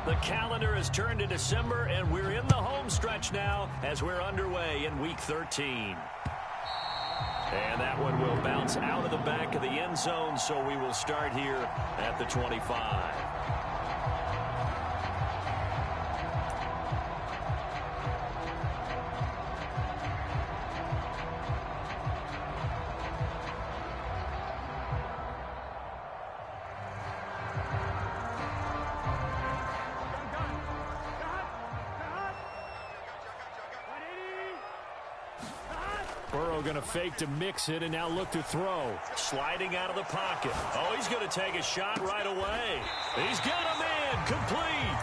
The calendar has turned to December, and we're in the home stretch now as we're underway in Week 13. And that one will bounce out of the back of the end zone, so we will start here at the 25. Burrow going to fake to mix it and now look to throw. Sliding out of the pocket. Oh, he's going to take a shot right away. He's got a man complete.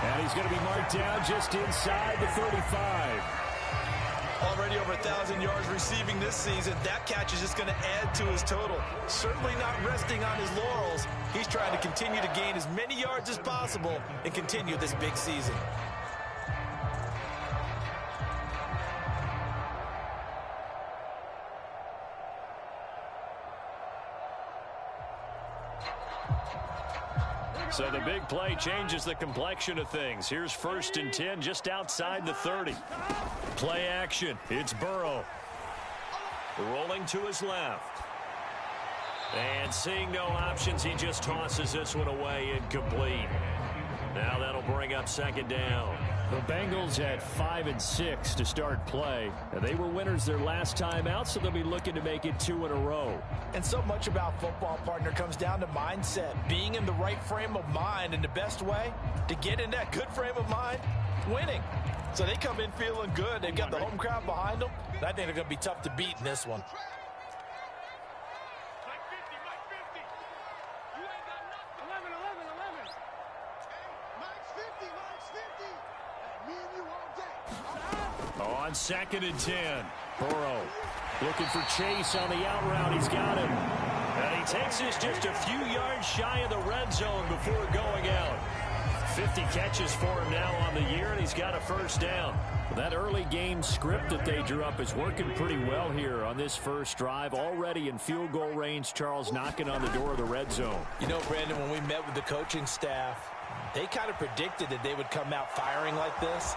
And he's going to be marked down just inside the 35. Already over 1,000 yards receiving this season. That catch is just going to add to his total. Certainly not resting on his laurels. He's trying to continue to gain as many yards as possible and continue this big season. So the big play changes the complexion of things. Here's 1st and 10 just outside the 30. Play action. It's Burrow. Rolling to his left. And seeing no options, he just tosses this one away incomplete. Now that'll bring up 2nd down. The Bengals at 5 and 6 to start play. And they were winners their last time out, so they'll be looking to make it 2 in a row. And so much about football, partner, comes down to mindset. Being in the right frame of mind, and the best way to get in that good frame of mind, winning. So they come in feeling good. They've got the home crowd behind them. I think they're going to be tough to beat in this one. On 2nd and 10, Burrow looking for Chase on the out route. He's got him. And he takes this just a few yards shy of the red zone before going out. 50 catches for him now on the year, and he's got a 1st down. That early game script that they drew up is working pretty well here on this first drive. Already in field goal range, Charles knocking on the door of the red zone. You know, Brandon, when we met with the coaching staff, they kind of predicted that they would come out firing like this.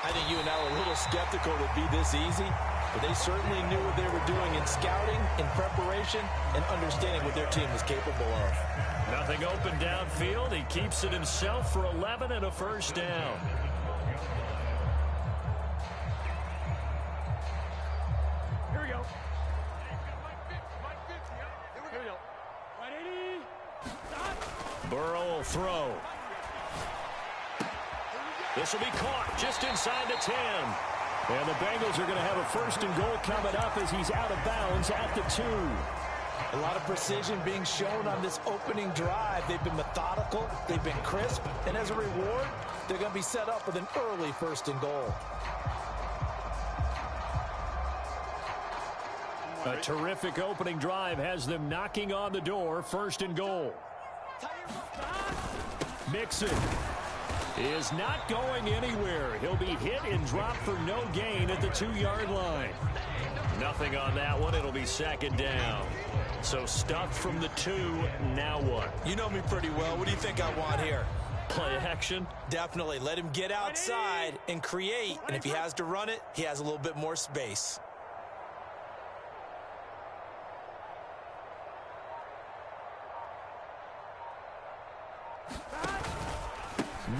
I think you and I were a little skeptical it would be this easy, but they certainly knew what they were doing in scouting, in preparation, and understanding what their team was capable of. Nothing open downfield. He keeps it himself for 11 and a 1st down. Here we go. Here we go. Burrow will throw. This will be caught just inside the 10. And the Bengals are going to have a 1st and goal coming up as he's out of bounds at the 2. A lot of precision being shown on this opening drive. They've been methodical, they've been crisp, and as a reward, they're going to be set up with an early 1st and goal. A terrific opening drive has them knocking on the door. 1st and goal. Mixon is not going anywhere. He'll be hit and dropped for no gain at the 2-yard line. Nothing on that one. It'll be 2nd down. So stuffed from the 2. Now what? You know me pretty well. What do you think I want here? Play action? Definitely. Let him get outside and create. And if he has to run it, he has a little bit more space.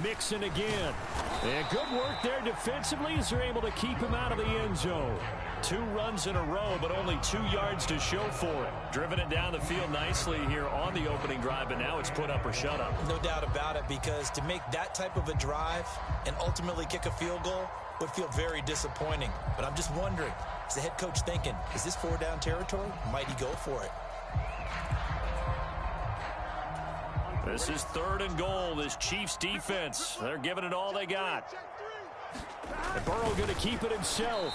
Mixon again. And good work there defensively as they're able to keep him out of the end zone. 2 runs in a row, but only 2 yards to show for it. Driven it down the field nicely here on the opening drive, but now it's put up or shut up. No doubt about it, because to make that type of a drive and ultimately kick a field goal would feel very disappointing. But I'm just wondering, is the head coach thinking, is this 4-down territory? Might he go for it? This is 3rd and goal. This Chiefs defense, they're giving it all they got. And Burrow going to keep it himself.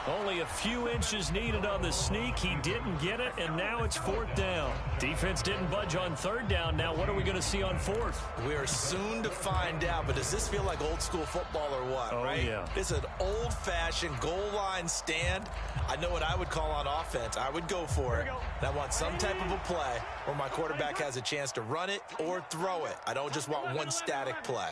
Only a few inches needed on the sneak. He didn't get it, and now it's 4th down. Defense didn't budge on 3rd down. Now what are we going to see on 4th? We are soon to find out, but does this feel like old school football or what, right? Yeah. It's an old-fashioned goal line stand. I know what I would call on offense. I would go for it. And I want some type of a play where my quarterback has a chance to run it or throw it. I don't just want one static play.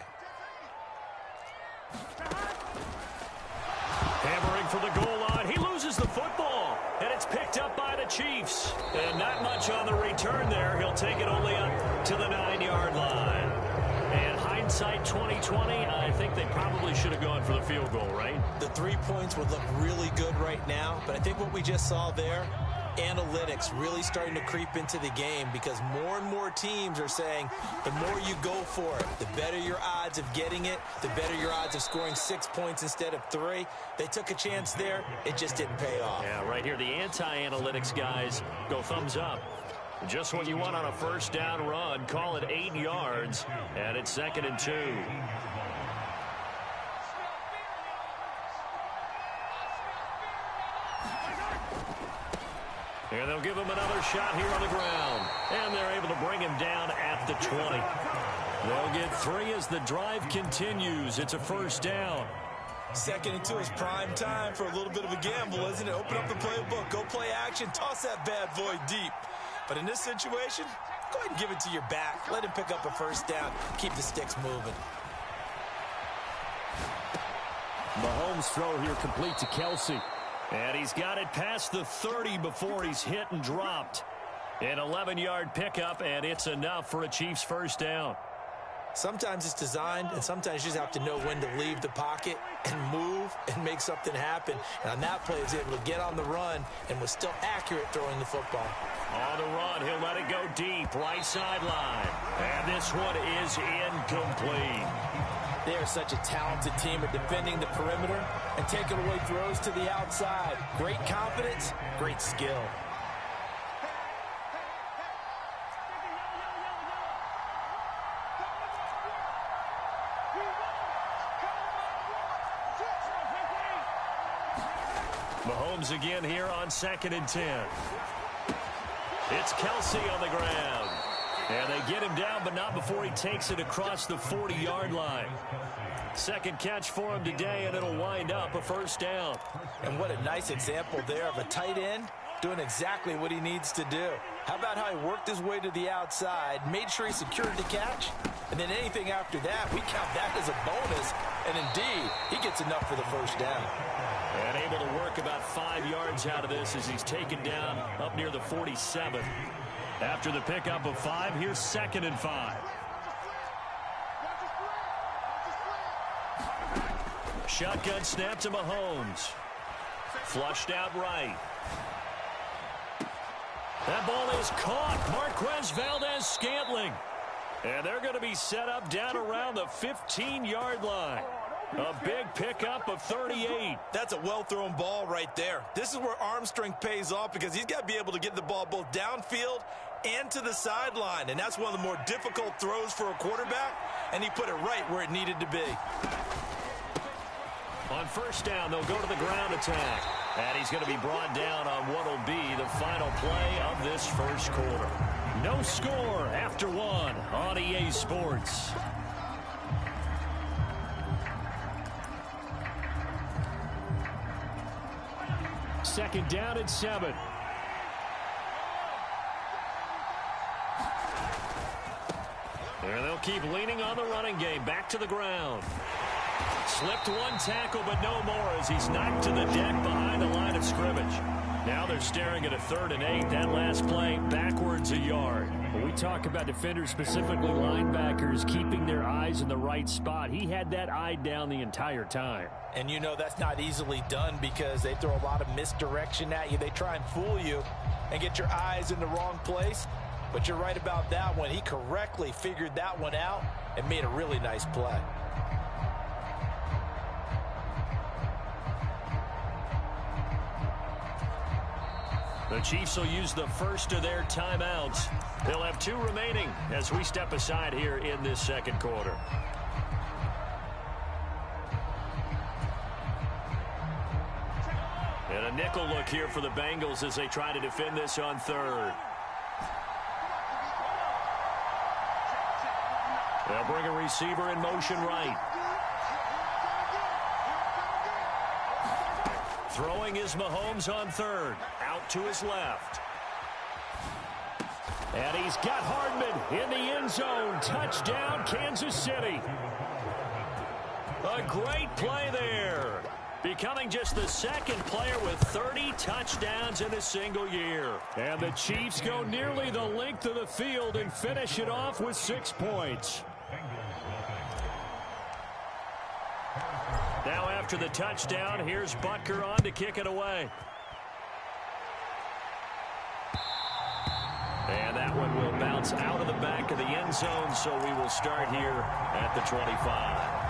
Hammering for the goal line. He loses the football, and it's picked up by the Chiefs. And not much on the return there. He'll take it only up to the 9-yard line. And hindsight 2020, I think they probably should have gone for the field goal, right? The 3 points would look really good right now, but I think what we just saw there, analytics really starting to creep into the game because more and more teams are saying the more you go for it, the better your odds of getting it, the better your odds of scoring 6 points instead of 3. They took a chance there. It just didn't pay off. Yeah, right here, the anti-analytics guys go thumbs up. Just what you want on a 1st down run. Call it 8 yards, and it's 2nd and 2. And they'll give him another shot here on the ground. And they're able to bring him down at the 20. They'll get 3 as the drive continues. It's a 1st down. 2nd and 2 is prime time for a little bit of a gamble, isn't it? Open up the playbook, go play action, toss that bad boy deep. But in this situation, go ahead and give it to your back. Let him pick up a 1st down. Keep the sticks moving. Mahomes' throw here complete to Kelsey. And he's got it past the 30 before he's hit and dropped. An 11-yard pickup, and it's enough for a Chiefs 1st down. Sometimes it's designed, and sometimes you just have to know when to leave the pocket and move and make something happen. And on that play, he was able to get on the run and was still accurate throwing the football. On the run, he'll let it go deep, right sideline. And this one is incomplete. They are such a talented team at defending the perimeter and taking away throws to the outside. Great confidence, great skill. Mahomes again here on 2nd and 10. It's Kelsey on the ground. And they get him down, but not before he takes it across the 40-yard line. 2nd catch for him today, and it'll wind up a 1st down. And what a nice example there of a tight end doing exactly what he needs to do. How about how he worked his way to the outside, made sure he secured the catch, and then anything after that, we count that as a bonus. And indeed, he gets enough for the 1st down. And able to work about 5 yards out of this as he's taken down up near the 47. After the pickup of 5, here's 2nd and 5. Shotgun snap to Mahomes. Flushed out right. That ball is caught. Marquez Valdez-Scantling. And they're going to be set up down around the 15-yard line. A big pickup of 38. That's a well-thrown ball right there. This is where arm strength pays off because he's got to be able to get the ball both downfield and to the sideline. And that's one of the more difficult throws for a quarterback. And he put it right where it needed to be. On 1st down, they'll go to the ground attack. And he's going to be brought down on what will be the final play of this 1st quarter. No score after 1 on EA Sports. Second down and 7. And they'll keep leaning on the running game. Back to the ground. Slipped one tackle, but no more as he's knocked to the deck behind the line of scrimmage. Now they're staring at a 3rd and 8. That last play backwards a yard. When we talk about defenders, specifically linebackers, keeping their eyes in the right spot, he had that eye down the entire time. And you know that's not easily done because they throw a lot of misdirection at you. They try and fool you and get your eyes in the wrong place. But you're right about that one. He correctly figured that one out and made a really nice play. The Chiefs will use the first of their timeouts. They'll have 2 remaining as we step aside here in this 2nd quarter. And a nickel look here for the Bengals as they try to defend this on third. They'll bring a receiver in motion right. Throwing is Mahomes on third. Out to his left. And he's got Hardman in the end zone. Touchdown, Kansas City. A great play there. Becoming just the second player with 30 touchdowns in a single year. And the Chiefs go nearly the length of the field and finish it off with 6 points. Now after the touchdown, here's Butker on to kick it away. And that one will bounce out of the back of the end zone, so we will start here at the 25.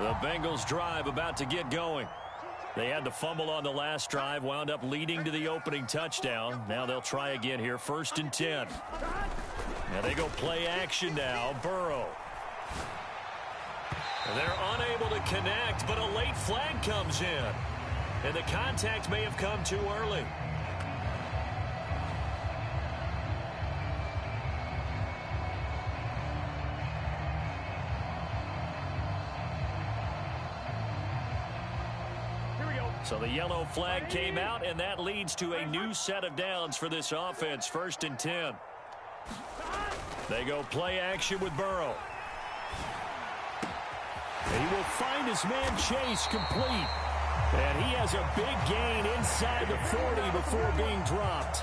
The Bengals drive about to get going. They had the fumble on the last drive, wound up leading to the opening touchdown. Now they'll try again here, 1st and 10. Now they go play action now, Burrow. And they're unable to connect, but a late flag comes in. And the contact may have come too early. So the yellow flag came out, and that leads to a new set of downs for this offense. 1st and 10. They go play action with Burrow. He will find his man Chase complete. And he has a big gain inside the 40 before being dropped.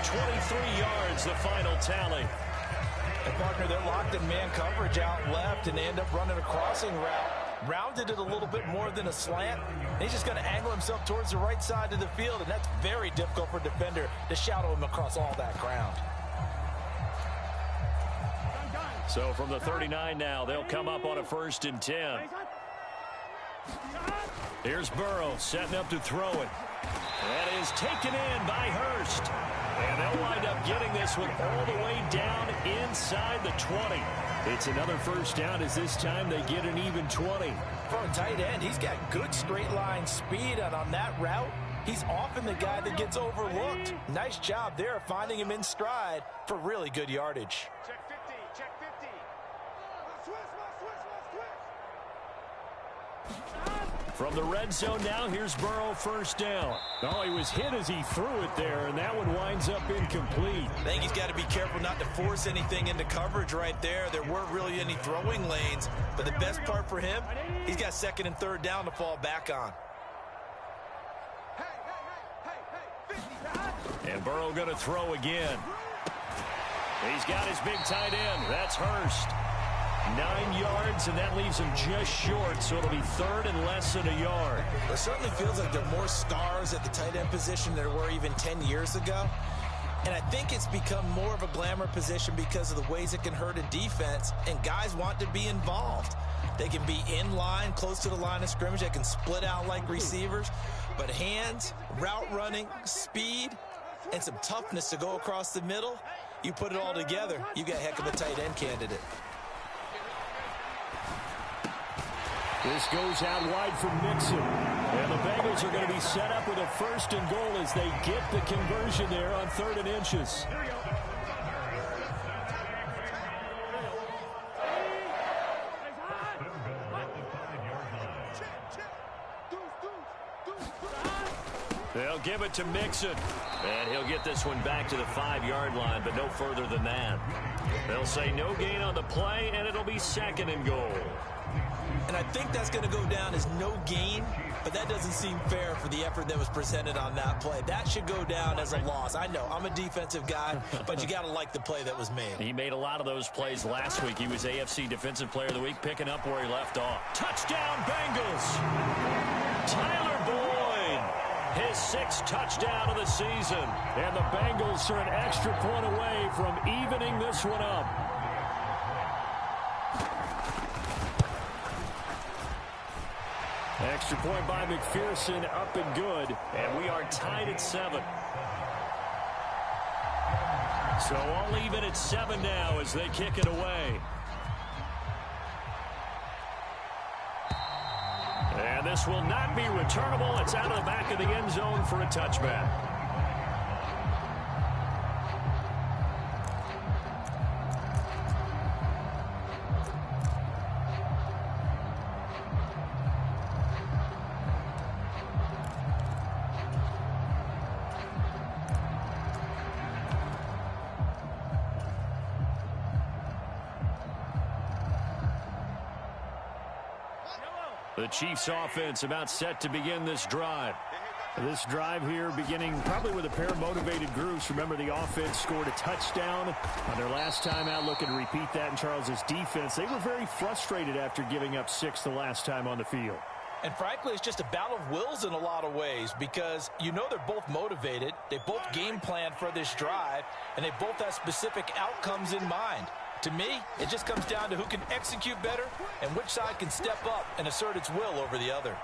23 yards, the final tally. And partner, they're locked in man coverage out left, and they end up running a crossing route. Rounded it a little bit more than a slant. He's just going to angle himself towards the right side of the field, and that's very difficult for a defender to shadow him across all that ground. So from the 39 now, they'll come up on a 1st and 10. Here's Burrow setting up to throw it. That is taken in by Hurst. And they'll wind up getting this one all the way down inside the 20. It's another 1st down as this time they get an even 20. For a tight end, he's got good straight line speed, and on that route, he's often the guy that gets overlooked. Nice job there finding him in stride for really good yardage. Check 50, check 50. From the red zone now, here's Burrow, 1st down. Oh, he was hit as he threw it there, and that one winds up incomplete. I think he's got to be careful not to force anything into coverage right there. There weren't really any throwing lanes, but the best part for him, he's got 2nd and 3rd down to fall back on. And Burrow going to throw again. He's got his big tight end. That's Hurst. 9 yards, and that leaves him just short, so it'll be 3rd and less than a yard. It certainly feels like there are more stars at the tight end position than there were even 10 years ago. And I think it's become more of a glamour position because of the ways it can hurt a defense, and guys want to be involved. They can be in line, close to the line of scrimmage. They can split out like receivers. But hands, route running, speed, and some toughness to go across the middle, you put it all together, you got a heck of a tight end candidate. This goes out wide for Mixon. And the Bengals are going to be set up with a 1st and goal as they get the conversion there on 3rd and inches. They'll give it to Mixon. And he'll get this one back to the 5-yard line, but no further than that. They'll say no gain on the play, and it'll be 2nd and goal. And I think that's going to go down as no gain, but that doesn't seem fair for the effort that was presented on that play. That should go down as a loss. I know, I'm a defensive guy, but you got to like the play that was made. He made a lot of those plays last week. He was AFC Defensive Player of the Week, picking up where he left off. Touchdown, Bengals! Tyler Boyd, his 6th touchdown of the season. And the Bengals are an extra point away from evening this one up. Extra point by McPherson, up and good. And we are tied at 7. So all even at 7 now as they kick it away. And this will not be returnable. It's out of the back of the end zone for a touchback. The Chiefs offense about set to begin this drive. This drive here beginning probably with a pair of motivated groups. Remember, the offense scored a touchdown on their last time out. Looking to repeat that in Charles's defense. They were very frustrated after giving up 6 the last time on the field. And frankly, it's just a battle of wills in a lot of ways because you know they're both motivated. They both game plan for this drive, and they both have specific outcomes in mind. To me, it just comes down to who can execute better and which side can step up and assert its will over the other.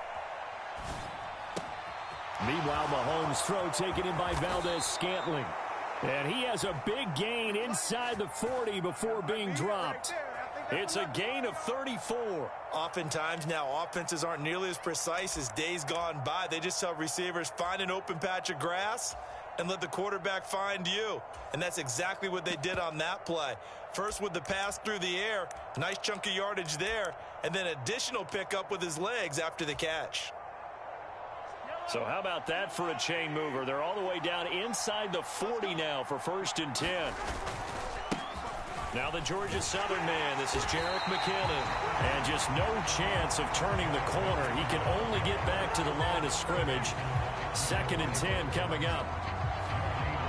Meanwhile, Mahomes' throw taken in by Valdez-Scantling. And he has a big gain inside the 40 before being dropped. It's a gain of 34. Oftentimes now, offenses aren't nearly as precise as days gone by. They just tell receivers, find an open patch of grass and let the quarterback find you. And that's exactly what they did on that play. First with the pass through the air, nice chunk of yardage there, and then additional pickup with his legs after the catch. So how about that for a chain mover? They're all the way down inside the 40 now for 1st and 10. Now the Georgia Southern man, this is Jerick McKinnon. And just no chance of turning the corner. He can only get back to the line of scrimmage. 2nd and 10 coming up.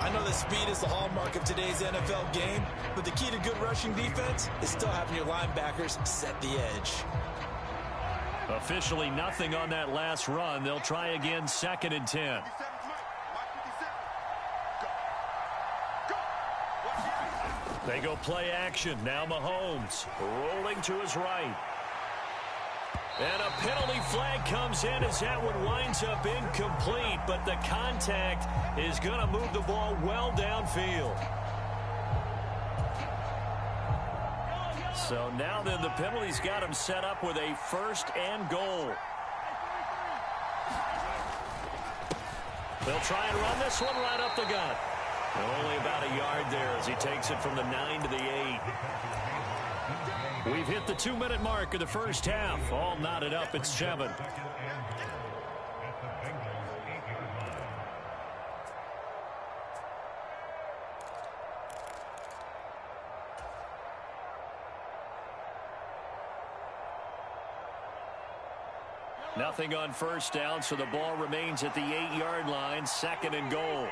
I know that speed is the hallmark of today's NFL game, but the key to good rushing defense is still having your linebackers set the edge. Officially nothing on that last run. They'll try again, 2nd and 10. They go play action. Now Mahomes rolling to his right. And a penalty flag comes in as that one winds up incomplete, but the contact is going to move the ball well downfield. So now then the penalty's got him set up with a 1st and goal. They'll try and run this one right up the gut. Only about a yard there as he takes it from the 9 to the 8. We've hit the 2-minute mark of the first half. All knotted up at 7. Nothing on 1st down, so the ball remains at the 8-yard line. 2nd and goal.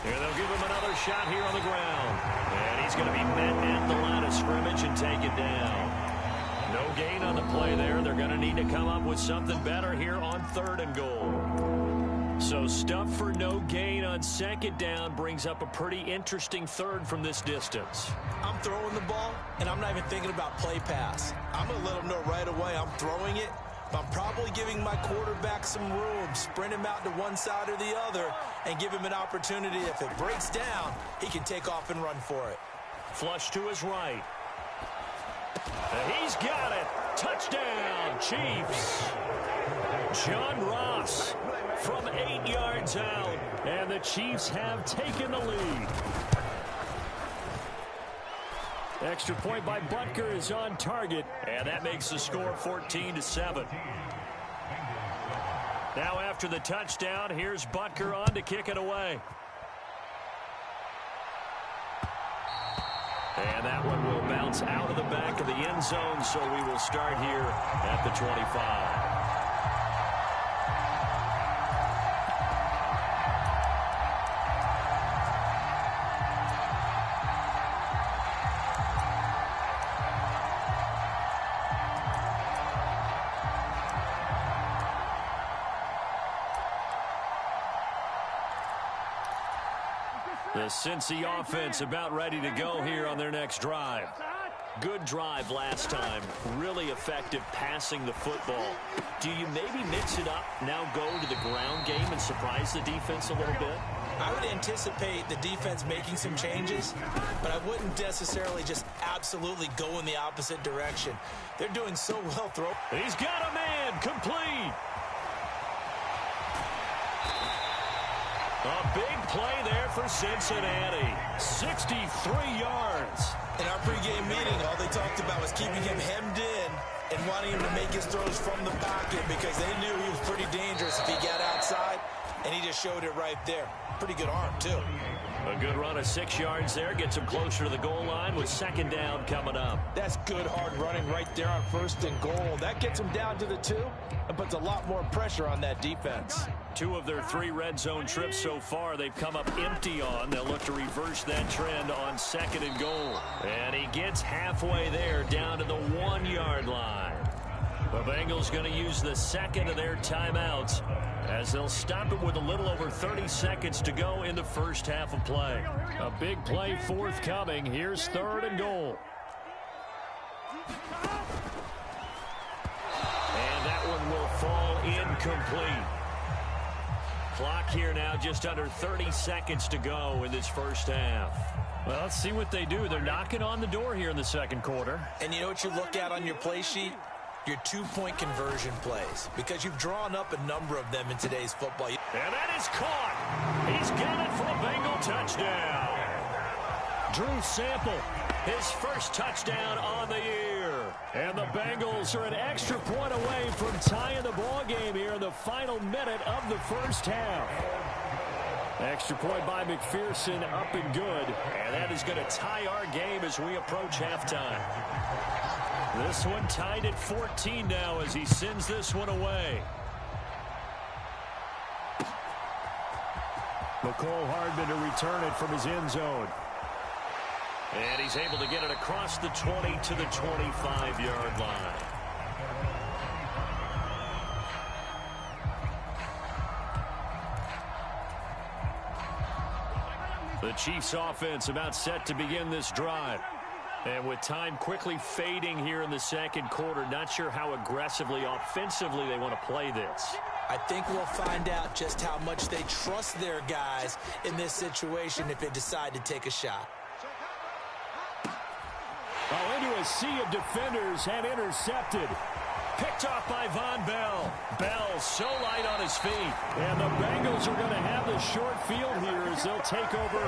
Here they'll give him another shot here on the ground. And he's going to be met at the line of scrimmage and taken down. No gain on the play there. They're going to need to come up with something better here on 3rd and goal. So stuff for no gain on 2nd down brings up a pretty interesting 3rd from this distance. I'm throwing the ball, and I'm not even thinking about play pass. I'm going to let them know right away I'm throwing it. I'm probably giving my quarterback some room, sprint him out to one side or the other, and give him an opportunity. If it breaks down, he can take off and run for it. Flush to his right. He's got it. Touchdown, Chiefs. John Ross from 8 yards out, and the Chiefs have taken the lead. Extra point by Butker is on target, and that makes the score 14-7. Now after the touchdown, here's Butker on to kick it away. And that one will bounce out of the back of the end zone, so we will start here at the 25. The Cincy offense about ready to go here on their next drive. Good drive last time. Really effective passing the football. Do you maybe mix it up, now go to the ground game and surprise the defense a little bit? I would anticipate the defense making some changes, but I wouldn't necessarily just absolutely go in the opposite direction. They're doing so well throwing. He's got a man. Complete. A big play there for Cincinnati. 63 yards. In our pregame meeting, all they talked about was keeping him hemmed in and wanting him to make his throws from the pocket because they knew he was pretty dangerous if he got outside, and he just showed it right there. Pretty good arm, too. A good run of 6 yards there. Gets him closer to the goal line with second down coming up. That's good hard running right there on first and goal. That gets him down to the 2 and puts a lot more pressure on that defense. 2 of their 3 red zone trips so far they've come up empty on. They'll look to reverse that trend on second and goal. And he gets halfway there down to the 1-yard line. The Bengals going to use the second of their timeouts as they'll stop it with a little over 30 seconds to go in the first half of play. A big play forthcoming. Here's third and goal. And that one will fall incomplete. Clock here now just under 30 seconds to go in this first half. Well, let's see what they do. They're knocking on the door here in the second quarter. And you know what you look at on your play sheet? Your 2-point conversion plays, because you've drawn up a number of them in today's football. And that is caught. He's got it for a Bengal touchdown. Drew Sample, his first touchdown on the year. And the Bengals are an extra point away from tying the ball game here in the final minute of the first half. Extra point by McPherson, up and good. And that is going to tie our game as we approach halftime. This one tied at 14 now as he sends this one away. McCole Hardman to return it from his end zone. And he's able to get it across the 20 to the 25-yard line. The Chiefs offense about set to begin this drive. And with time quickly fading here in the second quarter, not sure how aggressively, offensively they want to play this. I think we'll find out just how much they trust their guys in this situation if they decide to take a shot. Oh, into a sea of defenders and intercepted. Picked off by Von Bell. Bell so light on his feet. And the Bengals are going to have the short field here as they'll take over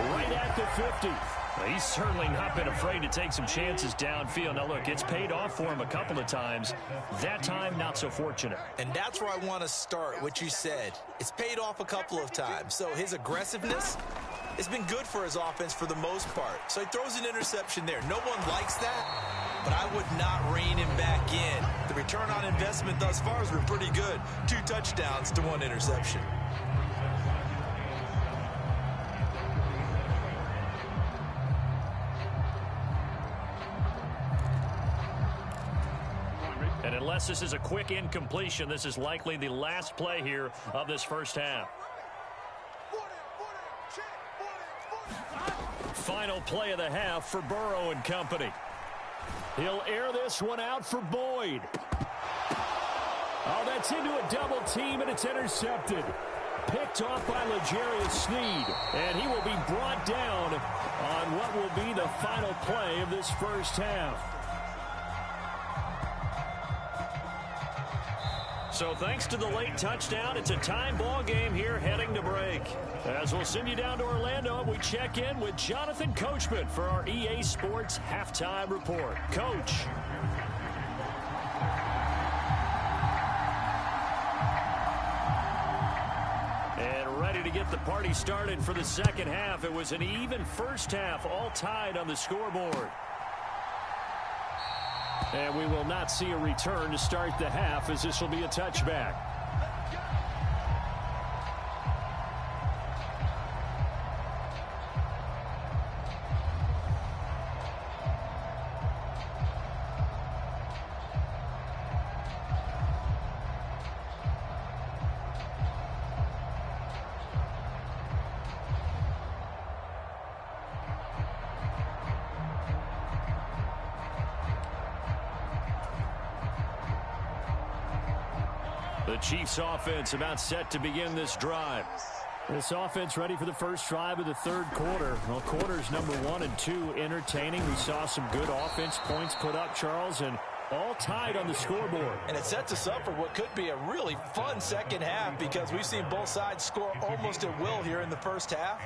right at the 50. Well, he's certainly not been afraid to take some chances downfield. Now, look, it's paid off for him a couple of times. That time, not so fortunate. And that's where I want to start, what you said. It's paid off a couple of times. So his aggressiveness has been good for his offense for the most part. So he throws an interception there. No one likes that, but I would not rein him back in. The return on investment thus far has been pretty good. 2 touchdowns to 1 interception. And unless this is a quick incompletion, this is likely the last play here of this first half. Final play of the half for Burrow and company. He'll air this one out for Boyd. Oh, that's into a double team, and it's intercepted. Picked off by L'Jarius Sneed. And he will be brought down on what will be the final play of this first half. So thanks to the late touchdown, it's a time ball game here heading to break. As we'll send you down to Orlando, we check in with Jonathan Coachman for our EA Sports Halftime Report. Coach. And ready to get the party started for the second half. It was an even first half, all tied on the scoreboard. And we will not see a return to start the half, as this will be a touchback. The Chiefs offense about set to begin this drive. This offense ready for the first drive of the third quarter. Well, quarters number 1 and 2 entertaining. We saw some good offense points put up, Charles, and all tied on the scoreboard. And it sets us up for what could be a really fun second half because we've seen both sides score almost at will here in the first half.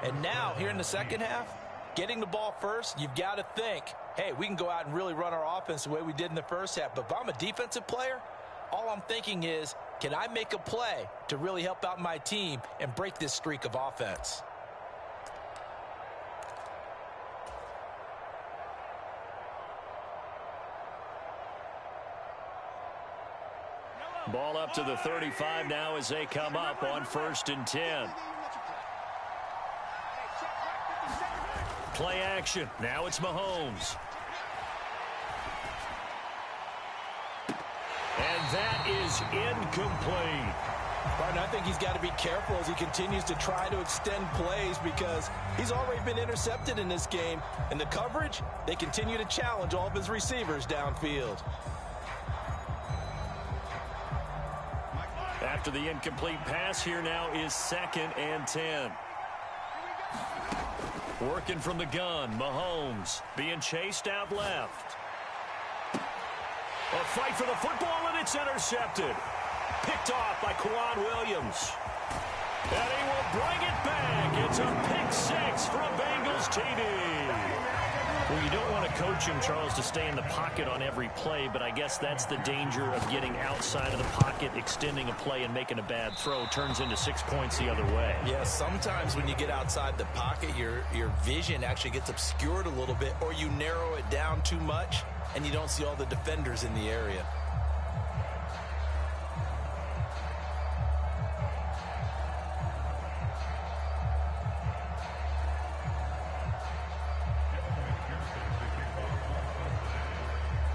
And now, here in the second half, getting the ball first, you've got to think, hey, we can go out and really run our offense the way we did in the first half. But if I'm a defensive player, all I'm thinking is, can I make a play to really help out my team and break this streak of offense? Ball up to the 35 now as they come up on 1st and 10. Play action. Now it's Mahomes. And that is incomplete. Martin, I think he's got to be careful as he continues to try to extend plays because he's already been intercepted in this game. And the coverage, they continue to challenge all of his receivers downfield. After the incomplete pass, here now is 2nd and 10. Working from the gun, Mahomes being chased out left. A fight for the football, and it's intercepted. Picked off by Kwan Williams. And he will bring it back. It's a pick 6 for a Bengals TD. Well, you don't want to coach him, Charles, to stay in the pocket on every play, but I guess that's the danger of getting outside of the pocket, extending a play, and making a bad throw. Turns into 6 points the other way. Yeah, sometimes when you get outside the pocket, your vision actually gets obscured a little bit, or you narrow it down too much, and you don't see all the defenders in the area.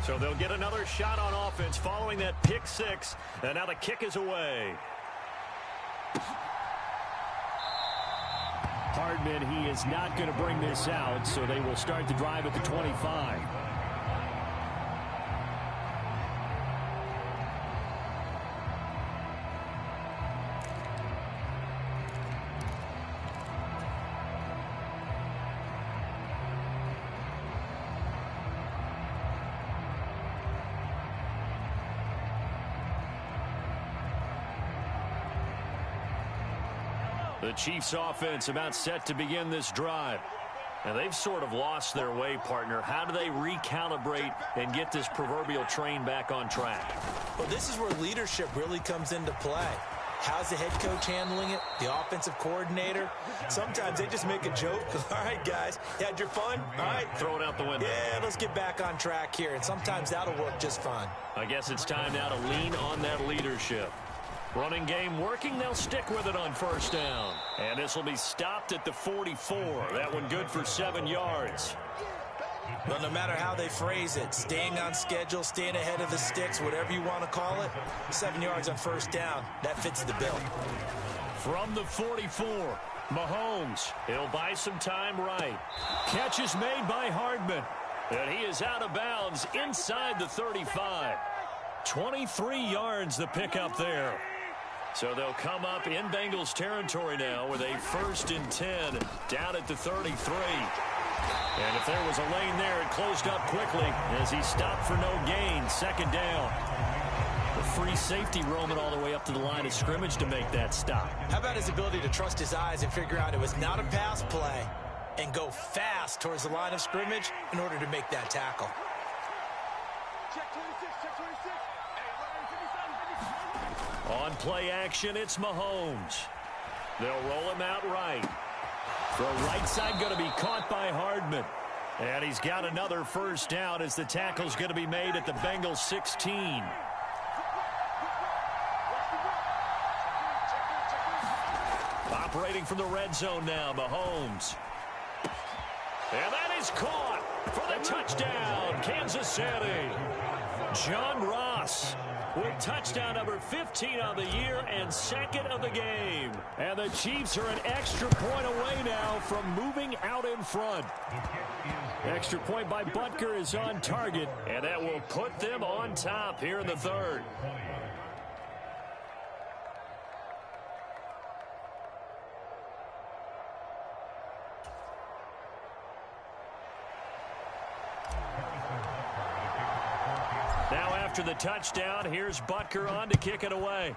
So they'll get another shot on offense following that pick 6. And now the kick is away. Hardman, he is not going to bring this out, so they will start the drive at the 25. The Chiefs offense about set to begin this drive. And they've sort of lost their way, partner. How do they recalibrate and get this proverbial train back on track? Well, this is where leadership really comes into play. How's the head coach handling it? The offensive coordinator? Sometimes they just make a joke. All right, guys, you had your fun? All right. Throw it out the window. Yeah, let's get back on track here. And sometimes that'll work just fine. I guess it's time now to lean on that leadership. Running game working. They'll stick with it on 1st down. And this will be stopped at the 44. That one good for 7 yards. But no matter how they phrase it, staying on schedule, staying ahead of the sticks, whatever you want to call it, 7 yards on 1st down, that fits the bill. From the 44, Mahomes. He'll buy some time right. Catch is made by Hardman. And he is out of bounds inside the 35. 23 yards the pickup there. So they'll come up in Bengals territory now with a 1st and 10 down at the 33. And if there was a lane there, it closed up quickly as he stopped for no gain. 2nd down. The free safety roaming all the way up to the line of scrimmage to make that stop. How about his ability to trust his eyes and figure out it was not a pass play and go fast towards the line of scrimmage in order to make that tackle? Check 26, check 26. On play action, it's Mahomes. They'll roll him out right. Throw right side going to be caught by Hardman. And he's got another 1st down as the tackle's going to be made at the Bengals 16. Operating from the red zone now, Mahomes. And that is caught for the touchdown, Kansas City. John Ross with touchdown number 15 on the year and 2nd of the game. And the Chiefs are an extra point away now from moving out in front. Extra point by Butker is on target, and that will put them on top here in the 3rd. after the touchdown. Here's Butker on to kick it away.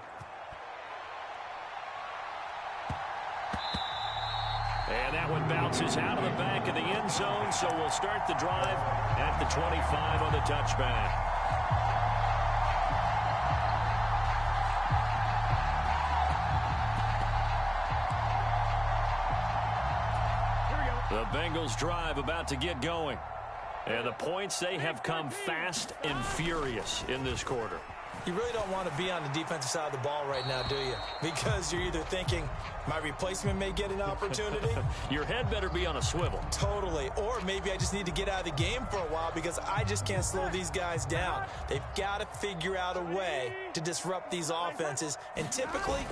And that one bounces out of the back of the end zone, so we'll start the drive at the 25 on the touchback. The Bengals drive about to get going. And the points, they have come fast and furious in this quarter. You really don't want to be on the defensive side of the ball right now, do you? Because you're either thinking, my replacement may get an opportunity. Your head better be on a swivel. Totally. Or maybe I just need to get out of the game for a while because I just can't slow these guys down. They've got to figure out a way to disrupt these offenses. And typically,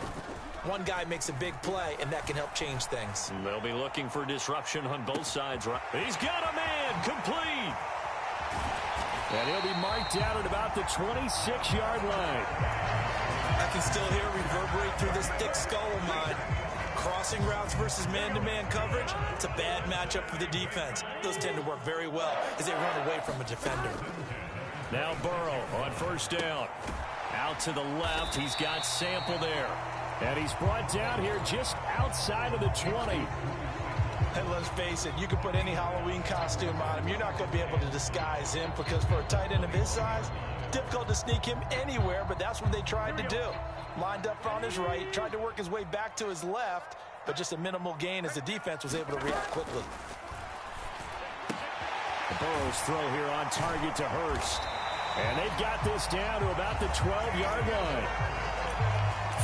one guy makes a big play, and that can help change things. They'll be looking for disruption on both sides. He's got a man complete. And he'll be marked down at about the 26-yard line. I can still hear it reverberate through this thick skull of mine. Crossing routes versus man-to-man coverage, it's a bad matchup for the defense. Those tend to work very well as they run away from a defender. Now Burrow on first down. Out to the left, he's got Sample there. And he's brought down here just outside of the 20. And let's face it, you can put any Halloween costume on him. You're not going to be able to disguise him because for a tight end of his size, difficult to sneak him anywhere, but that's what they tried to do. Lined up on his right, tried to work his way back to his left, but just a minimal gain as the defense was able to react quickly. Burrow's throw here on target to Hurst. And they've got this down to about the 12-yard line.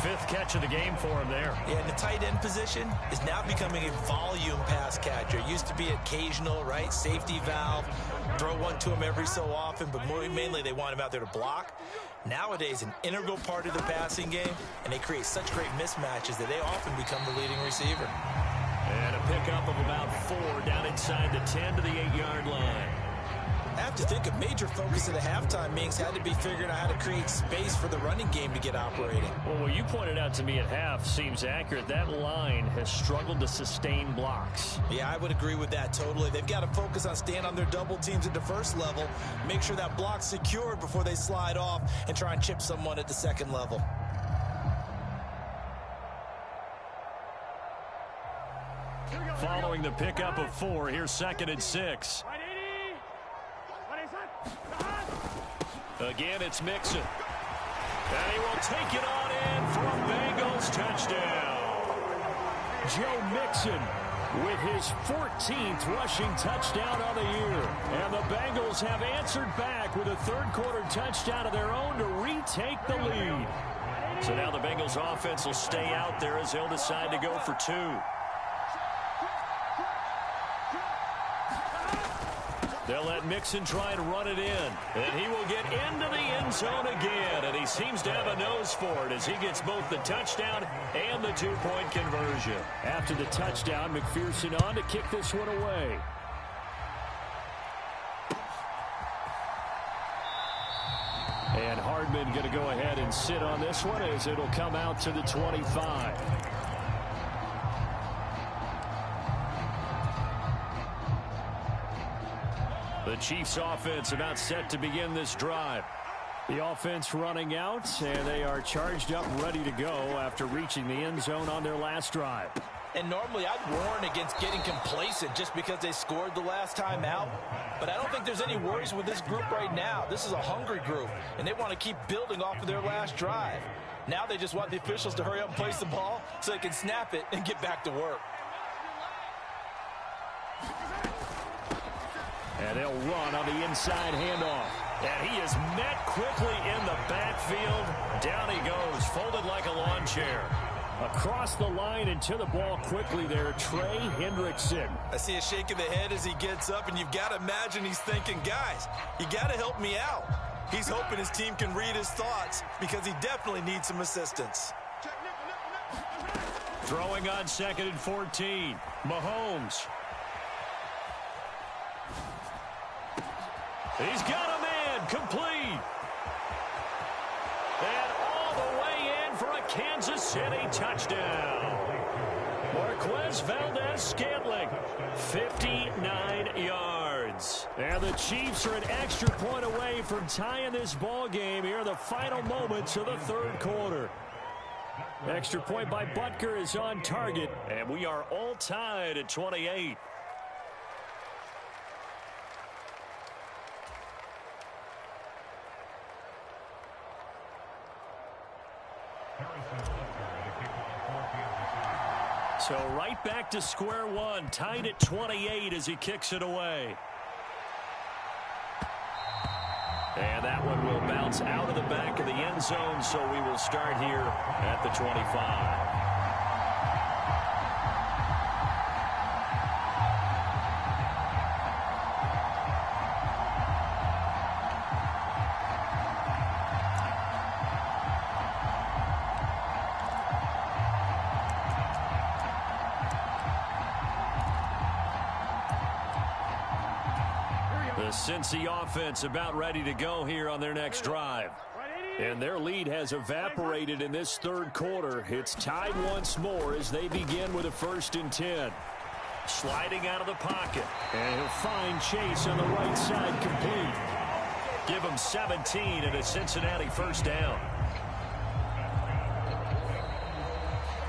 Fifth catch of the game for him there. Yeah, and the tight end position is now becoming a volume pass catcher. It used to be occasional, right? Safety valve. Throw one to him every so often, but mainly they want him out there to block. Nowadays, an integral part of the passing game, and they create such great mismatches that they often become the leading receiver. And a pickup of about 4 down inside the 10 to the 8-yard line. I have to think a major focus of the halftime meetings had to be figuring out how to create space for the running game to get operating. Well, what you pointed out to me at half seems accurate. That line has struggled to sustain blocks. Yeah, I would agree with that totally. They've got to focus on staying on their double teams at the first level, make sure that block's secured before they slide off and try and chip someone at the second level. Following the pickup of 4, here's 2nd and 6. Again, it's Mixon. And he will take it on in for a Bengals touchdown. Joe Mixon with his 14th rushing touchdown on the year. And the Bengals have answered back with a third-quarter touchdown of their own to retake the lead. So now the Bengals offense will stay out there as they'll decide to go for 2. They'll let Mixon try and run it in. And he will get into the end zone again. And he seems to have a nose for it as he gets both the touchdown and the 2-point conversion. After the touchdown, McPherson on to kick this one away. And Hardman going to go ahead and sit on this one as it'll come out to the 25. The Chiefs offense about set to begin this drive. The offense running out, and they are charged up, ready to go after reaching the end zone on their last drive. And normally I'd warn against getting complacent just because they scored the last time out. But I don't think there's any worries with this group right now. This is a hungry group, and they want to keep building off of their last drive. Now they just want the officials to hurry up and place the ball so they can snap it and get back to work. And they'll run on the inside handoff. And he is met quickly in the backfield. Down he goes, folded like a lawn chair. Across the line and to the ball quickly there, Trey Hendrickson. I see a shake of the head as he gets up, and you've got to imagine he's thinking, guys, you got to help me out. He's hoping his team can read his thoughts because he definitely needs some assistance. Throwing on 2nd and 14. Mahomes. He's got a man complete. And all the way in for a Kansas City touchdown. Marquez Valdez-Scantling, 59 yards. yards. And the Chiefs are an extra point away from tying this ball game here in the final moments of the third quarter. Extra point by Butker is on target. And we are all tied at 28. So right back to square one, tied at 28 as he kicks it away. And that one will bounce out of the back of the end zone, so we will start here at the 25. Cincy offense about ready to go here on their next drive. And their lead has evaporated in this third quarter. It's tied once more as they begin with a 1st and 10. Sliding out of the pocket. And he'll find Chase on the right side complete. Give him 17 and a Cincinnati first down.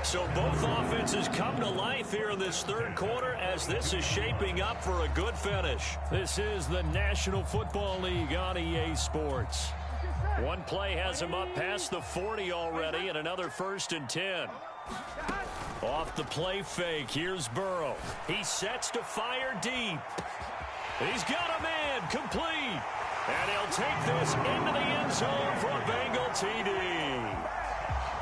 So both offenses come to life here in this third quarter as this is shaping up for a good finish. This is the National Football League on EA Sports. One play has him up past the 40 already and another 1st and 10. Off the play fake, here's Burrow. He sets to fire deep. He's got a man complete. And he'll take this into the end zone for a Bengal TD.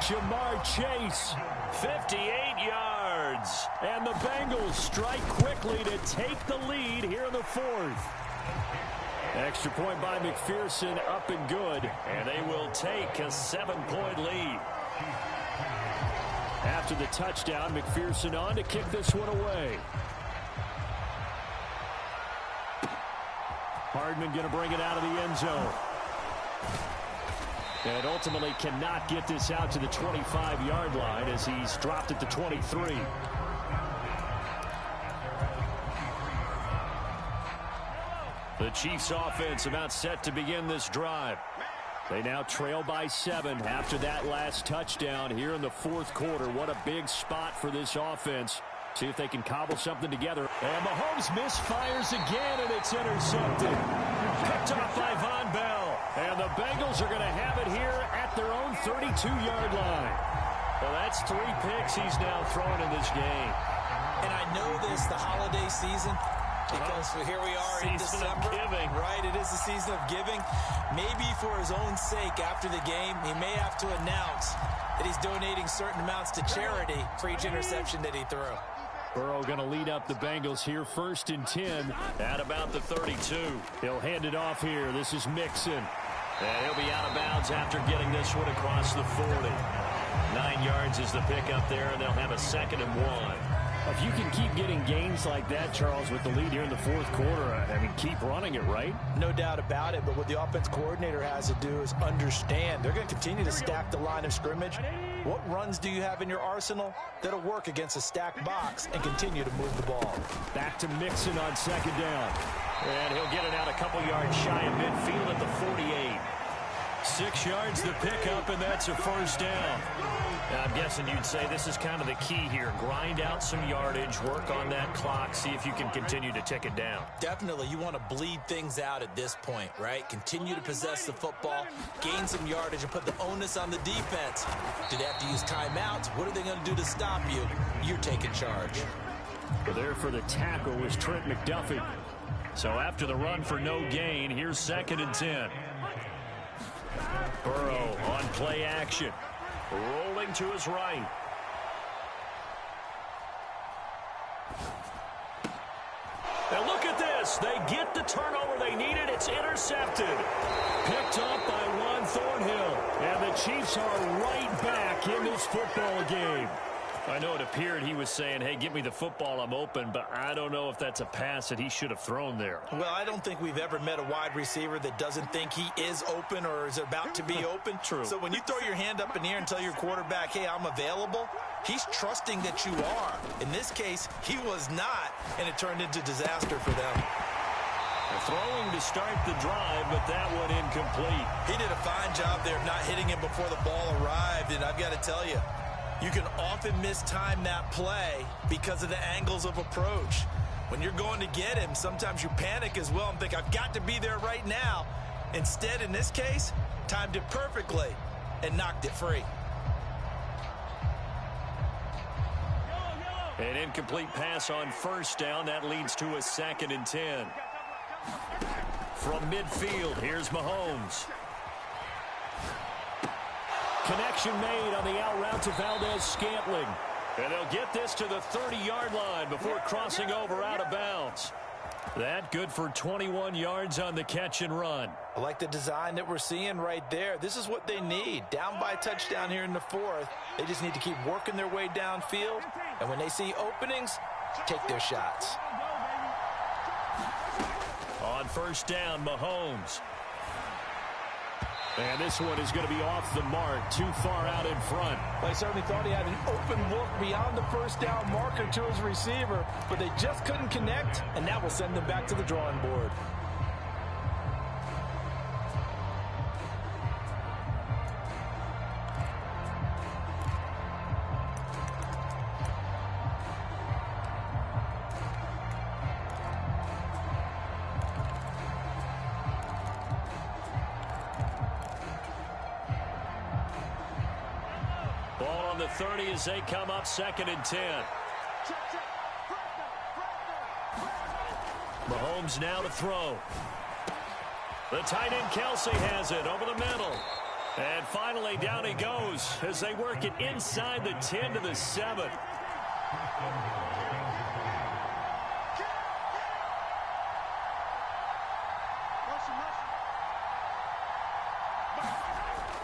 Jamar Chase, 58 yards. And the Bengals strike quickly to take the lead here in the 4th. Extra point by McPherson, up and good. And they will take a 7-point lead. After the touchdown, McPherson on to kick this one away. Hardman going to bring it out of the end zone. And ultimately cannot get this out to the 25-yard line as he's dropped at the 23. The Chiefs offense about set to begin this drive. They now trail by 7 after that last touchdown here in the 4th quarter. What a big spot for this offense. See if they can cobble something together. And Mahomes misfires again, and it's intercepted. Picked off by Von Bell. And the Bengals are going to have it here at their own 32-yard line. Well, that's 3 picks he's now thrown in this game. And I know this, the holiday season, because here we are in December. Giving. Right, it is the season of giving. Maybe for his own sake after the game, he may have to announce that he's donating certain amounts to charity for each interception that he threw. Burrow going to lead up the Bengals here, 1st and 10. At about the 32. He'll hand it off here. This is Mixon. And he'll be out of bounds after getting this one across the 40. 9 yards is the pickup there, and they'll have a 2nd and 1. If you can keep getting gains like that, Charles, with the lead here in the 4th quarter, I mean, keep running it, right? No doubt about it, but what the offense coordinator has to do is understand. They're going to continue to stack the line of scrimmage. What runs do you have in your arsenal that'll work against a stacked box and continue to move the ball? Back to Mixon on 2nd down. And he'll get it out a couple yards shy of midfield at the 48. 6 yards the pickup, and that's a 1st down. Now, I'm guessing you'd say this is kind of the key here. Grind out some yardage, work on that clock, see if you can continue to tick it down. Definitely. You want to bleed things out at this point, right? Continue to possess the football, gain some yardage, and put the onus on the defense. Do they have to use timeouts? What are they going to do to stop you? You're taking charge. Well, there for the tackle was Trent McDuffie. So after the run for no gain, here's 2nd and 10. Burrow on play action. Rolling to his right. And look at this. They get the turnover they needed. It's intercepted. Picked up by Juan Thornhill. And the Chiefs are right back in this football game. I know it appeared he was saying, hey, give me the football, I'm open, but I don't know if that's a pass that he should have thrown there. Well, I don't think we've ever met a wide receiver that doesn't think he is open or is about to be open. True. So when you throw your hand up in the air and tell your quarterback, hey, I'm available, he's trusting that you are. In this case, he was not, and it turned into disaster for them. Throwing to start the drive, but that one incomplete. He did a fine job there of not hitting him before the ball arrived, and I've got to tell you, you can often mistime that play because of the angles of approach. When you're going to get him, sometimes you panic as well and think, I've got to be there right now. Instead, in this case, timed it perfectly and knocked it free. An incomplete pass on first down. That leads to a 2nd and 10. From midfield, here's Mahomes. Connection made on the out route to Valdez-Scantling. And they'll get this to the 30-yard line before crossing over out of bounds. That good for 21 yards on the catch and run. I like the design that we're seeing right there. This is what they need. Down by a touchdown here in the 4th. They just need to keep working their way downfield. And when they see openings, take their shots. On first down, Mahomes. And this one is going to be off the mark, too far out in front. They certainly thought he had an open look beyond the first down marker to his receiver, but they just couldn't connect, and that will send them back to the drawing board. Ball on the 30 as they come up 2nd and 10. Mahomes now to throw. The tight end Kelsey has it over the middle. And finally down he goes as they work it inside the 10 to the 7.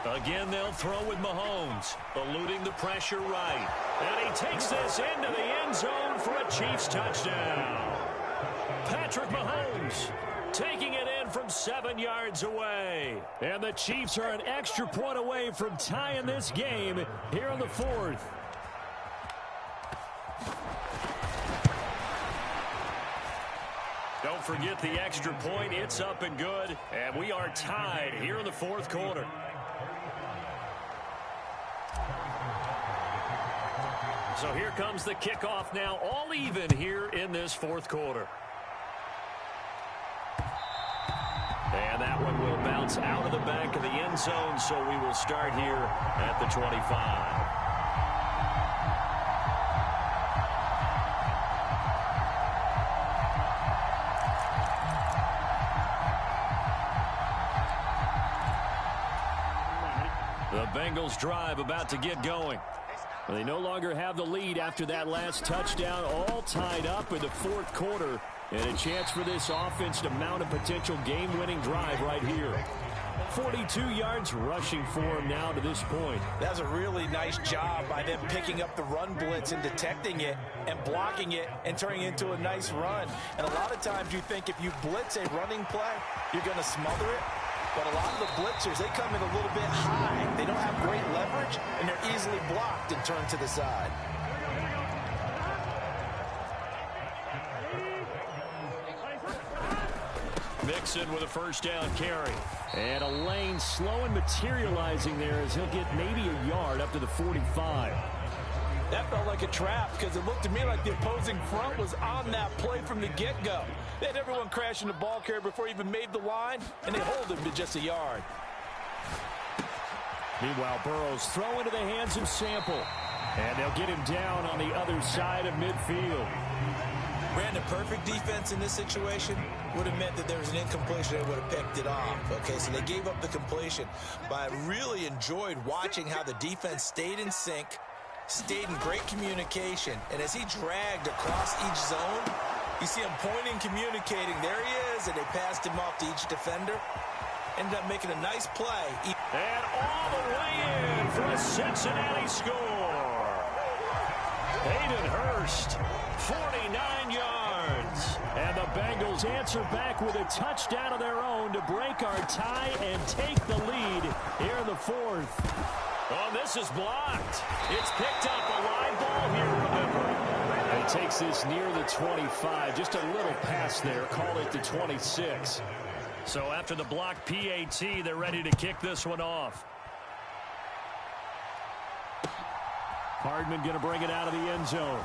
Again, they'll throw with Mahomes, eluding the pressure right. And he takes this into the end zone for a Chiefs touchdown. Patrick Mahomes taking it in from 7 yards away. And the Chiefs are an extra point away from tying this game here in the 4th. Don't forget the extra point. It's up and good. And we are tied here in the 4th quarter. So here comes the kickoff now, all even here in this 4th quarter. And that one will bounce out of the back of the end zone, so we will start here at the 25. The Bengals drive about to get going. They no longer have the lead after that last touchdown, all tied up in the 4th quarter. And a chance for this offense to mount a potential game-winning drive right here. 42 yards rushing for him now to this point. That's a really nice job by them picking up the run blitz and detecting it and blocking it and turning it into a nice run. And a lot of times you think if you blitz a running play, you're going to smother it. But a lot of the blitzers, they come in a little bit high. They don't have great leverage, and they're easily blocked and turned to the side. Mixon with a first down carry. And a lane slow and materializing there as he'll get maybe a yard up to the 45. That felt like a trap because it looked to me like the opposing front was on that play from the get-go. They had everyone crashing the ball carrier before he even made the line, and they hold him to just a yard. Meanwhile, Burrow's throw into the hands of Sample. And they'll get him down on the other side of midfield. Brandon, perfect defense in this situation would have meant that there was an incompletion. They would have picked it off. Okay, so they gave up the completion. But I really enjoyed watching how the defense stayed in sync, stayed in great communication. And as he dragged across each zone, you see him pointing, communicating. There he is, and they passed him off to each defender. Ended up making a nice play. And all the way in for a Cincinnati score. Hayden Hurst, 49 yards. And the Bengals answer back with a touchdown of their own to break our tie and take the lead here in the 4th. Oh, this is blocked. It's picked up, a live ball here, remember. And takes this near the 25. Just a little pass there. Call it the 26. So after the block PAT, they're ready to kick this one off. Hardman going to bring it out of the end zone.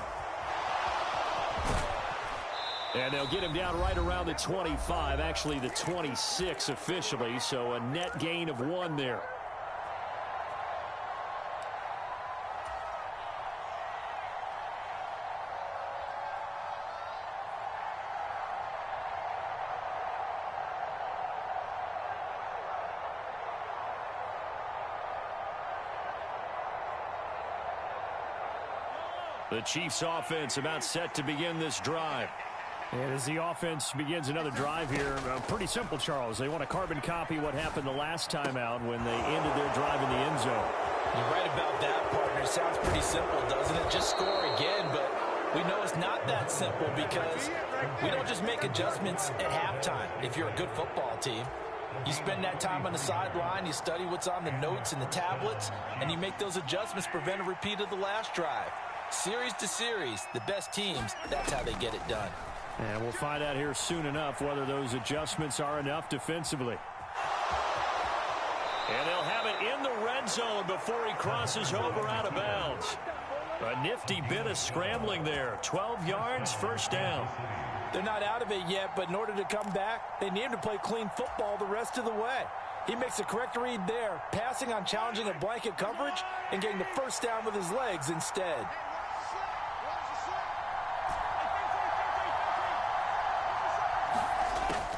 And they'll get him down right around the 25, actually the 26 officially, so a net gain of 1 there. The Chiefs offense about set to begin this drive. And as the offense begins another drive here, pretty simple, Charles. They want to carbon copy what happened the last time out when they ended their drive in the end zone. You're right about that, partner. It sounds pretty simple, doesn't it? Just score again, but we know it's not that simple because we don't just make adjustments at halftime if you're a good football team. You spend that time on the sideline, you study what's on the notes and the tablets, and you make those adjustments to prevent a repeat of the last drive. Series to series, the best teams, that's how they get it done. And we'll find out here soon enough whether those adjustments are enough defensively. And they'll have it in the red zone before he crosses over out of bounds. A nifty bit of scrambling there. 12 yards, first down. They're not out of it yet, but in order to come back, they need him to play clean football the rest of the way. He makes a correct read there, passing on challenging a blanket coverage and getting the first down with his legs instead.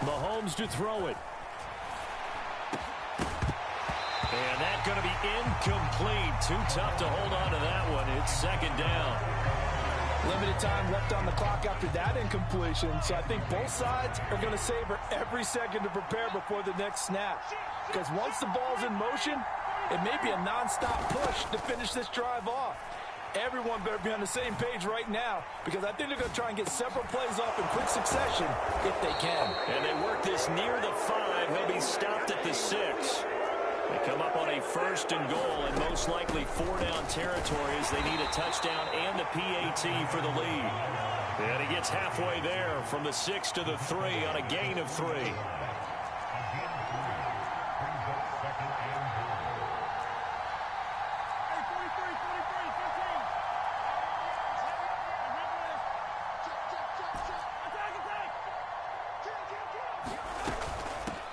Mahomes to throw it. And that's going to be incomplete. Too tough to hold on to that one. It's second down. Limited time left on the clock after that incompletion, so I think both sides are going to savor every second to prepare before the next snap. Because once the ball's in motion, it may be a nonstop push to finish this drive off. Everyone better be on the same page right now because I think they're going to try and get several plays off in quick succession if they can. And they work this near the 5. He'll be stopped at the 6. They come up on a first and goal and most likely 4-down territory as they need a touchdown and a PAT for the lead. And he gets halfway there from the 6 to the 3 on a gain of 3.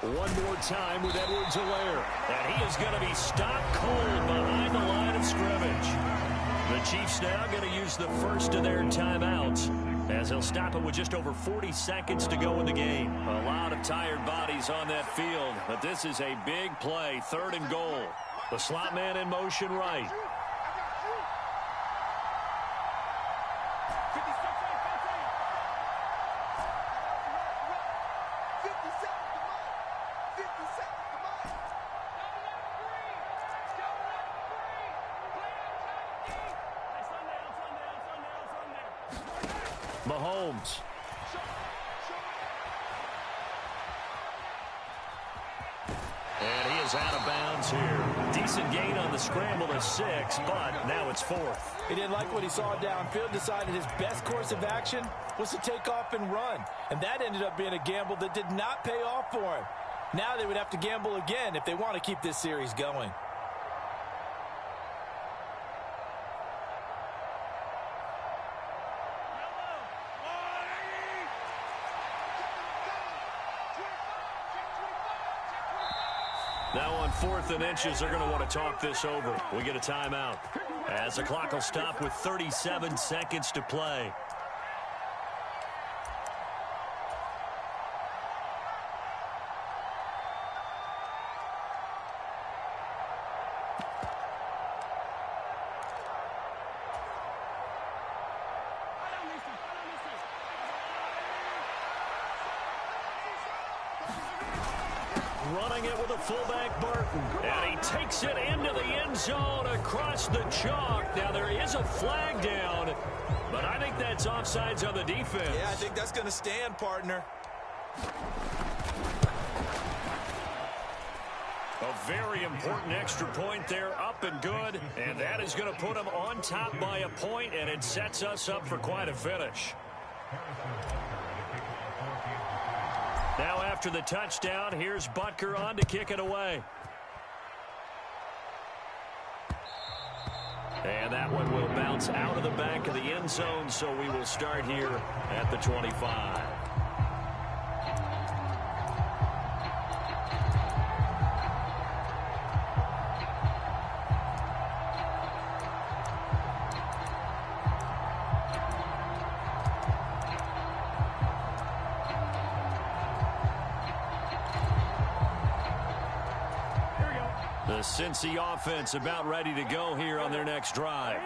One more time with Edwards-Helaire. And he is going to be stopped cold behind the line of scrimmage. The Chiefs now going to use the first of their timeouts as he'll stop it with just over 40 seconds to go in the game. A lot of tired bodies on that field, but this is a big play, 3rd and goal. The slot man in motion right. Mahomes. And he is out of bounds here. Decent gain on the scramble to 6, but now it's 4th. He didn't like what he saw downfield, decided his best course of action was to take off and run. And that ended up being a gamble that did not pay off for him. Now they would have to gamble again if they want to keep this series going. Now on 4th and inches, they're going to want to talk this over. We get a timeout as the clock will stop with 37 seconds to play. Running it with a fullback, Barton. And he takes it into the end zone across the chalk. Now there is a flag down, but I think that's offsides on the defense. Yeah, I think that's going to stand, partner. A very important extra point there, up and good, and that is going to put them on top by a point, and it sets us up for quite a finish. Now after the touchdown, here's Butker on to kick it away. And that one will bounce out of the back of the end zone, so we will start here at the 25. The Cincy offense about ready to go here on their next drive.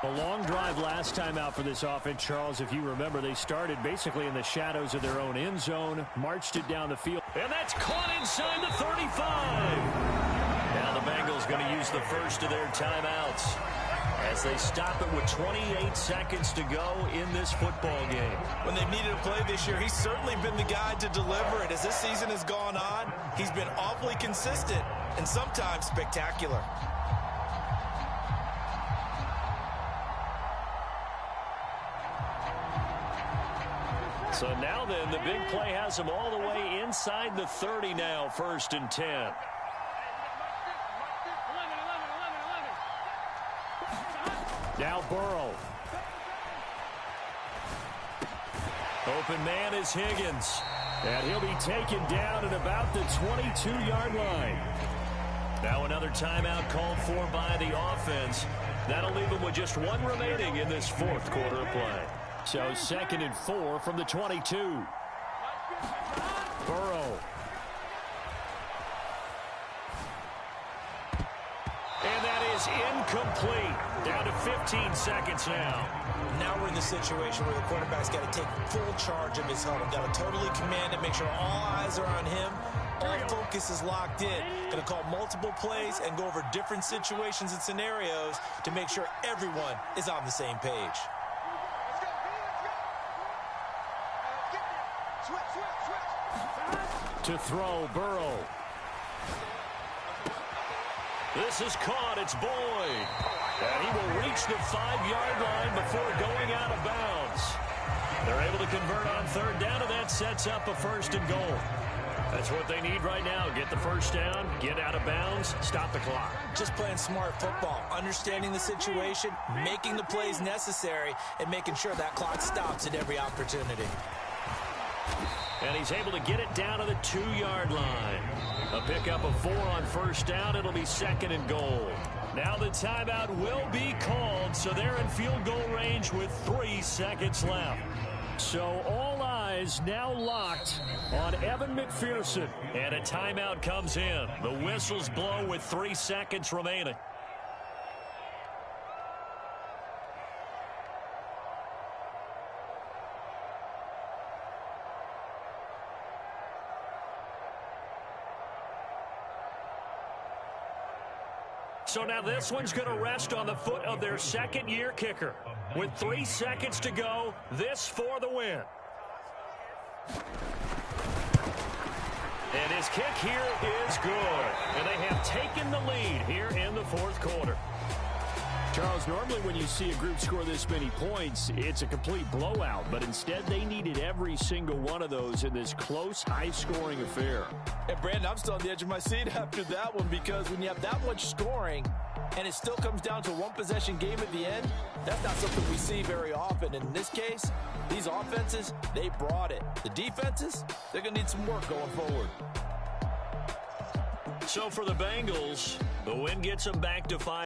A long drive last time out for this offense, Charles. If you remember, they started basically in the shadows of their own end zone, marched it down the field. And that's caught inside the 35. Now the Bengals going to use the first of their timeouts as they stop it with 28 seconds to go in this football game. When they've needed a play this year, he's certainly been the guy to deliver it. As this season has gone on, he's been awfully consistent and sometimes spectacular. So now then, the big play has them all the way inside the 30 now, 1st and 10. Now Burrow. Open man is Higgins. And he'll be taken down at about the 22-yard line. Now another timeout called for by the offense. That'll leave them with just one remaining in this fourth quarter of play. So 2nd and 4 from the 22. Burrow. And that is incomplete. Down to 15 seconds now. Now we're in the situation where the quarterback's got to take full charge of his huddle. Got to totally command it, make sure all eyes are on him. All focus is locked in. Going to call multiple plays and go over different situations and scenarios to make sure everyone is on the same page. To throw, Burrow. This is caught. It's Boyd. And he will reach the 5-yard line before going out of bounds. They're able to convert on 3rd down, and that sets up a 1st and goal. That's what they need right now. Get the first down, get out of bounds, stop the clock. Just playing smart football, understanding the situation, making the plays necessary, and making sure that clock stops at every opportunity. And he's able to get it down to the 2-yard line. A pickup of 4 on 1st down. It'll be 2nd and goal. Now the timeout will be called, so they're in field goal range with 3 seconds left. So all eyes now locked on Evan McPherson. And a timeout comes in. The whistles blow with 3 seconds remaining. So now this one's going to rest on the foot of their second-year kicker. With 3 seconds to go, this for the win. And his kick here is good. And they have taken the lead here in the fourth quarter. Charles, normally when you see a group score this many points, it's a complete blowout. But instead, they needed every single one of those in this close, high-scoring affair. And, Brandon, I'm still on the edge of my seat after that one, because when you have that much scoring and it still comes down to a one-possession game at the end, that's not something we see very often. And in this case, these offenses, they brought it. The defenses, they're going to need some work going forward. So for the Bengals, the win gets them back to 5.